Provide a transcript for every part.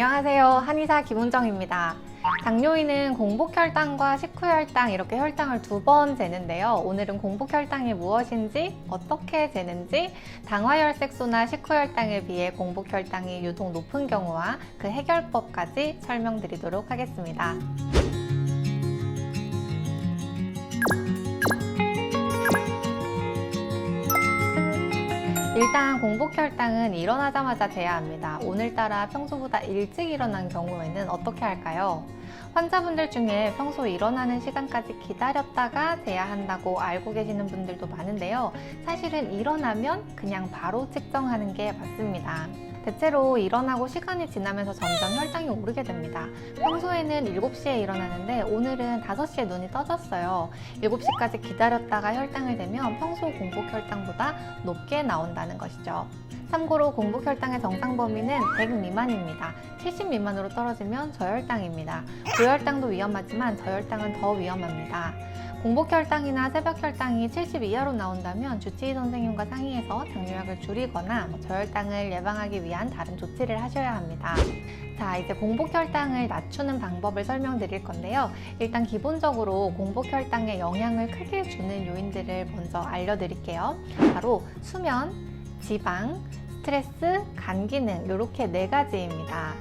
안녕하세요. 한의사 김은정입니다. 당뇨인은 공복혈당과 식후혈당 이렇게 혈당을 2번 재는데요. 오늘은 공복혈당이 무엇인지, 어떻게 재는지, 당화혈색소나 식후혈당에 비해 공복혈당이 유독 높은 경우와 그 해결법까지 설명드리도록 하겠습니다. 일단 공복혈당은 일어나자마자 재야 합니다. 오늘따라 평소보다 일찍 일어난 경우에는 어떻게 할까요? 환자분들 중에 평소 일어나는 시간까지 기다렸다가 재야 한다고 알고 계시는 분들도 많은데요. 사실은 일어나면 그냥 바로 측정하는 게 맞습니다. 대체로 일어나고 시간이 지나면서 점점 혈당이 오르게 됩니다. 평소에는 7시에 일어나는데 오늘은 5시에 눈이 떠졌어요. 7시까지 기다렸다가 혈당을 재면 평소 공복혈당보다 높게 나온다는 것이죠. 참고로 공복혈당의 정상 범위는 100 미만입니다. 70 미만으로 떨어지면 저혈당입니다. 고혈당도 위험하지만 저혈당은 더 위험합니다. 공복혈당이나 새벽혈당이 70 이하로 나온다면 주치의 선생님과 상의해서 당뇨약을 줄이거나 저혈당을 예방하기 위한 다른 조치를 하셔야 합니다. 자, 이제 공복혈당을 낮추는 방법을 설명드릴 건데요. 일단 기본적으로 공복혈당에 영향을 크게 주는 요인들을 먼저 알려드릴게요. 바로 수면, 지방, 스트레스, 간 기능 이렇게 4가지입니다.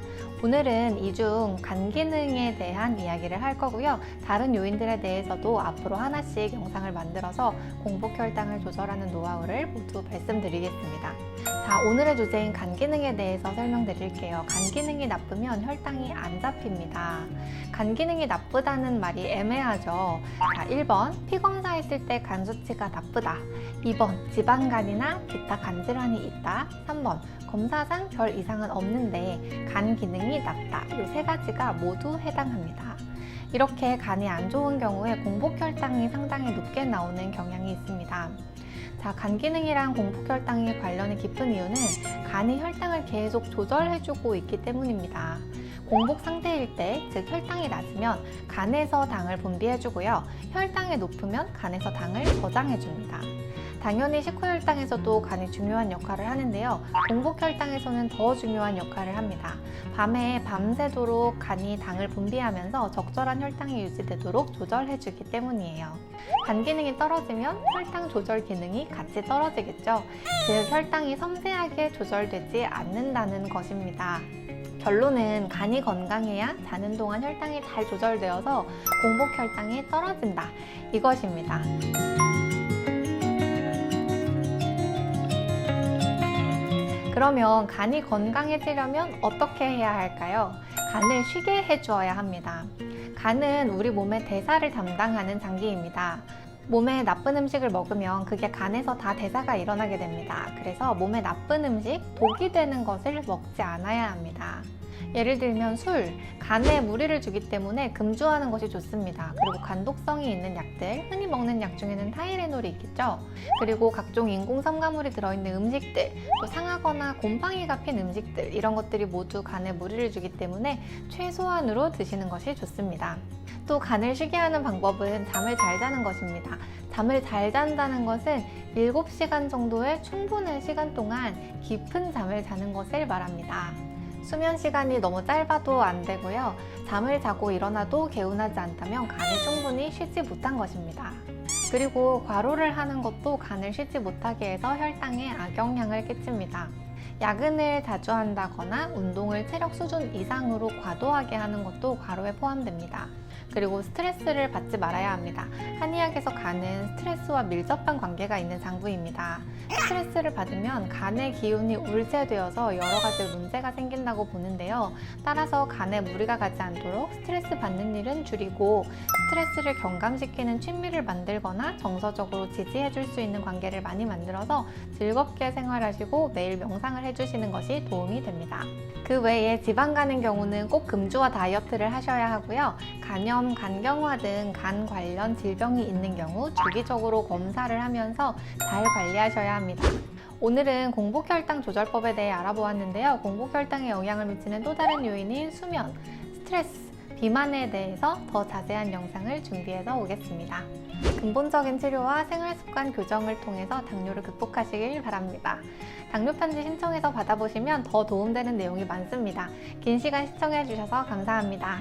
오늘은 이 중 간 기능에 대한 이야기를 할 거고요. 다른 요인들에 대해서도 앞으로 하나씩 영상을 만들어서 공복혈당을 조절하는 노하우를 모두 말씀드리겠습니다. 자, 오늘의 주제인 간 기능에 대해서 설명드릴게요. 간 기능이 나쁘면 혈당이 안 잡힙니다. 간 기능이 나쁘다는 말이 애매하죠. 자, 1번 피 검사했을 때 간 수치가 나쁘다. 2번 지방간이나 기타 간 질환이 있다. 3번 검사상 별 이상은 없는데 간 기능이 낮다. 이 3가지가 모두 해당합니다. 이렇게 간이 안 좋은 경우에 공복혈당이 상당히 높게 나오는 경향이 있습니다. 자, 간 기능이랑 공복혈당이 관련이 깊은 이유는 간이 혈당을 계속 조절해주고 있기 때문입니다. 공복 상태일 때, 즉 혈당이 낮으면 간에서 당을 분비해주고요. 혈당이 높으면 간에서 당을 저장해줍니다. 당연히 식후혈당에서도 간이 중요한 역할을 하는데요. 공복혈당에서는 더 중요한 역할을 합니다. 밤에 밤새도록 간이 당을 분비하면서 적절한 혈당이 유지되도록 조절해주기 때문이에요. 간 기능이 떨어지면 혈당 조절 기능이 같이 떨어지겠죠. 즉 혈당이 섬세하게 조절되지 않는다는 것입니다. 결론은 간이 건강해야 자는 동안 혈당이 잘 조절되어서 공복혈당이 떨어진다. 이것입니다. 그러면 간이 건강해지려면 어떻게 해야 할까요? 간을 쉬게 해주어야 합니다. 간은 우리 몸의 대사를 담당하는 장기입니다. 몸에 나쁜 음식을 먹으면 그게 간에서 다 대사가 일어나게 됩니다. 그래서 몸에 나쁜 음식, 독이 되는 것을 먹지 않아야 합니다. 예를 들면 술, 간에 무리를 주기 때문에 금주하는 것이 좋습니다. 그리고 간독성이 있는 약들, 흔히 먹는 약 중에는 타이레놀이 있겠죠. 그리고 각종 인공 첨가물이 들어있는 음식들, 또 상하거나 곰팡이가 핀 음식들, 이런 것들이 모두 간에 무리를 주기 때문에 최소한으로 드시는 것이 좋습니다. 또 간을 쉬게 하는 방법은 잠을 잘 자는 것입니다. 잠을 잘 잔다는 것은 7시간 정도의 충분한 시간 동안 깊은 잠을 자는 것을 말합니다. 수면 시간이 너무 짧아도 안 되고요. 잠을 자고 일어나도 개운하지 않다면 간이 충분히 쉬지 못한 것입니다. 그리고 과로를 하는 것도 간을 쉬지 못하게 해서 혈당에 악영향을 끼칩니다. 야근을 자주 한다거나 운동을 체력 수준 이상으로 과도하게 하는 것도 과로에 포함됩니다. 그리고 스트레스를 받지 말아야 합니다. 한의학에서 간은 스트레스와 밀접한 관계가 있는 장부입니다. 스트레스를 받으면 간의 기운이 울체되어서 여러 가지 문제가 생긴다고 보는데요. 따라서 간에 무리가 가지 않도록 스트레스 받는 일은 줄이고 스트레스를 경감시키는 취미를 만들거나 정서적으로 지지해줄 수 있는 관계를 많이 만들어서 즐겁게 생활하시고 매일 명상을 해주시는 것이 도움이 됩니다. 그 외에 지방 가는 경우는 꼭 금주와 다이어트를 하셔야 하고요. 간염, 간경화 등 간 관련 질병이 있는 경우 주기적으로 검사를 하면서 잘 관리하셔야 합니다. 오늘은 공복혈당 조절법에 대해 알아보았는데요. 공복혈당에 영향을 미치는 또 다른 요인인 수면, 스트레스, 비만에 대해서 더 자세한 영상을 준비해서 오겠습니다. 근본적인 치료와 생활습관 교정을 통해서 당뇨를 극복하시길 바랍니다. 당뇨 편지 신청해서 받아보시면 더 도움되는 내용이 많습니다. 긴 시간 시청해주셔서 감사합니다.